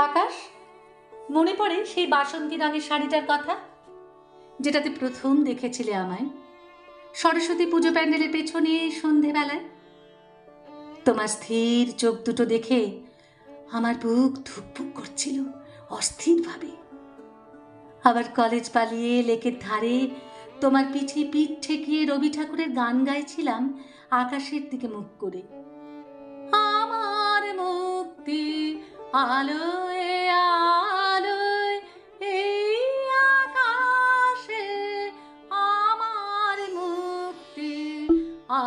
আকাশ, মনে পড়ে সেই বাসন্তী রঙের শাড়িটার কথা, যেটাতে প্রথম দেখেছিলে আমায় সরস্বতী পুজো প্যান্ডেলের পেছনে সন্ধেবেলায়? তোমার স্থির চোখ দুটো দেখে আমার বুক ধুকপুক করছিল অস্থিরভাবে। আবার কলেজ পালিয়ে লেকের ধারে তোমার পিঠে পিঠ ঠেকিয়ে রবি ঠাকুরের গান গাইছিলাম আকাশের দিকে মুখ করে। আমার মুক্তি আলোয় আলোয় এই আকাশে, আমার মুক্তি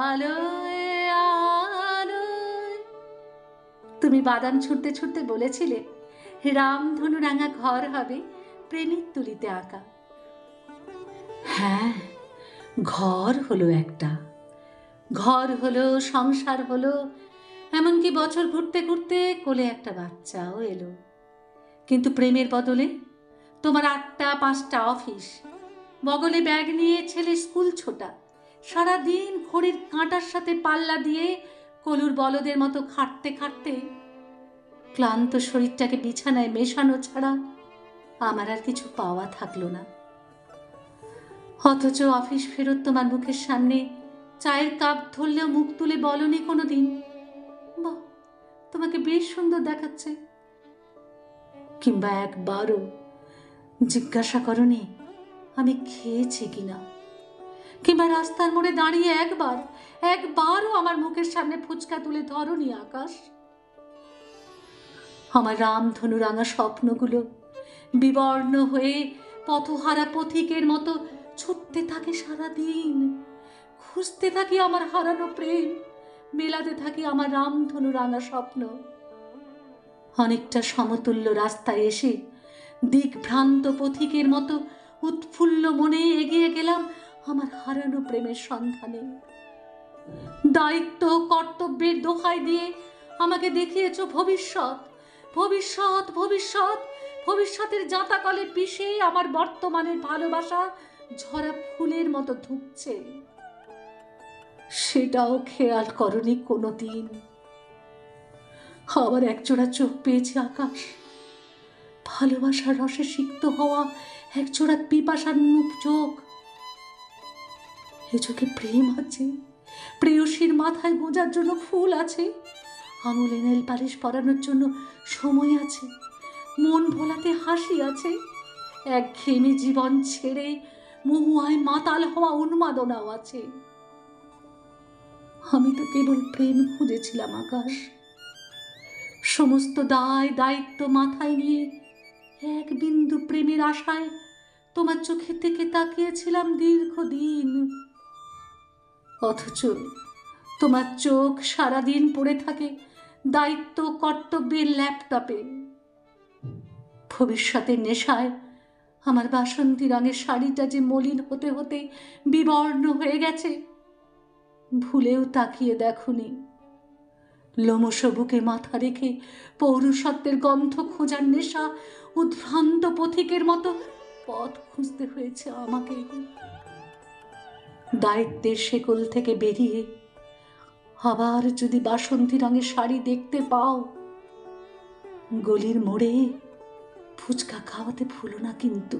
আলোয় আলোয়। তুমি বাদাম ছুঁড়তে ছুঁড়তে বলেছিলে রামধনু রাঙা ঘর হবে প্রেমের তুলিতে আঁকা। হ্যাঁ, ঘর হলো একটা, ঘর হলো, সংসার হলো, এমনকি বছর ঘুরতে ঘুরতে কোলে একটা বাচ্চাও এলো। কিন্তু প্রেমের বদলে তোমার 8টা 5টা অফিস, বগলে ব্যাগ নিয়ে ছেলে স্কুল ছোটা, সারাদিন খড়ির কাঁটার সাথে পাল্লা দিয়ে কলুর বলদের মতো খাটতে খাটতে ক্লান্ত শরীরটাকে বিছানায় মেশানো ছাড়া আমার আর কিছু পাওয়া থাকলো না। অথচ অফিস ফেরত তোমার মুখের সামনে চায়ের কাপ ধরলেও মুখ তুলে বলনি কোনোদিন, বাহ, তোমাকে বেশ সুন্দর দেখাচ্ছে। কিংবা একবারও জিজ্ঞাসা করনি আমি খেয়েছি কিনা। কিংবা রাস্তার মোড়ে দাঁড়িয়ে একবারও আমার মুখের সামনে ফুচকা তুলে ধরনি আকাশ। আমার রামধনু রাঙা স্বপ্নগুলো বিবর্ণ হয়ে পথহারা পথিকের মতো ছুটতে থাকে সারাদিন। খুঁজতে থাকি আমার হারানো প্রেম, মেলাতে থাকি আমার রামধনু রাঙা স্বপ্ন। অনেকটা সমতুল্য রাস্তায় এসে দিকভ্রান্ত পথিকের মতো উৎফুল্ল মনে এগিয়ে গেলাম আমার হারানো প্রেমের সন্ধানে। দায়িত্ব কর্তব্যের দোহাই দিয়ে আমাকে দেখিয়েছ ভবিষ্যৎ, ভবিষ্যৎ, ভবিষ্যৎ, ভবিষ্যতের জাঁতাকলে পিষে আমার বর্তমানের ভালোবাসা ঝরা ফুলের মতো ধুঁকছে। সেটাও খেয়াল করনি কোনোদিন। আবার একজোড়া চোখ পেয়েছে আকাশ, ভালোবাসার রসে সিক্ত হওয়া একজোড়া পিপাসান্মুখ চোখ। এ চোখে প্রেম আছে, প্রেয়সীর মাথায় গোঁজার জন্য ফুল আছে, আঙুলে নেল পালিশ পরানোর জন্য সময় আছে, মন ভোলাতে হাসি আছে, একঘেয়েমি জীবন ছেড়ে মহুয়ায় মাতাল হওয়া উন্মাদনাও আছে। আমি তো কেবল প্রেম খুঁজেছিলাম আকাশ। সমস্ত দায় দায়িত্ব মাথায় নিয়ে এক বিন্দু প্রেমের আশায় তোমার চোখের দিকে তাকিয়েছিলাম দীর্ঘদিন। অথচ তোমার চোখ সারাদিন পড়ে থাকে দায়িত্ব কর্তব্যের ল্যাপটপে। ভবিষ্যতের নেশায় আমার বাসন্তী রঙের শাড়িটা যে মলিন হতে হতে বিবর্ণ হয়ে গেছে ভুলেও তাকিয়ে দেখনি। লোমশ বুকে মাথা রেখে পৌরুষত্বের গন্ধ খোঁজার নেশা উদ্ভ্রান্ত পথিকের মতো পথ খুঁজতে হয়েছে আমাকে। দায়িত্বের শেকল থেকে বেরিয়ে আবার যদি বাসন্তী রঙের শাড়ি দেখতে পাও, গলির মোড়ে ফুচকা খাওয়াতে ভুলো না কিন্তু।